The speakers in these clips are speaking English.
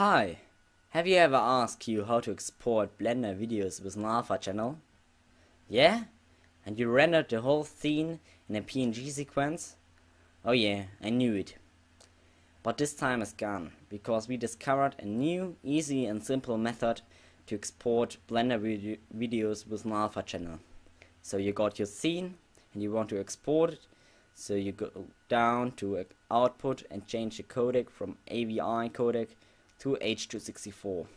Hi, have you ever asked you how to export Blender videos with an alpha channel? Yeah? And you rendered the whole scene in a PNG sequence? Oh yeah, I knew it. But this time is gone, because we discovered a new, easy and simple method to export Blender videos with an alpha channel. So you got your scene and you want to export it, so you go down to output and change the codec from AVI codec to H.264.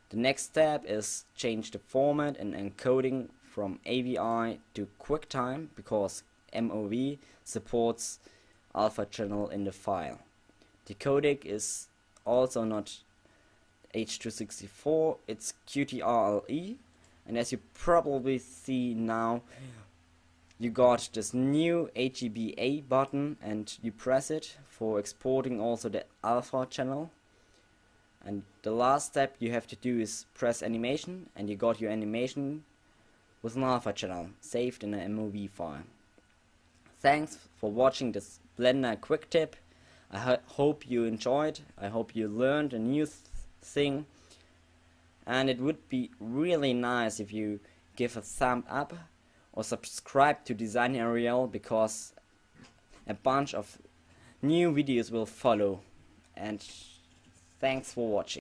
The next step is change the format and encoding from AVI to QuickTime, because MOV supports alpha channel in the file. The codec is also not H.264, it's QTRLE, and as you probably see now, you got this new HEBA button and you press it for exporting also the alpha channel. And the last step you have to do is press animation, and you got your animation with an alpha channel saved in a MOV file. Thanks for watching this Blender quick tip. I hope you enjoyed, I hope you learned a new thing, and it would be really nice if you give a thumb up or subscribe to Design Ariel, because a bunch of new videos will follow. And thanks for watching.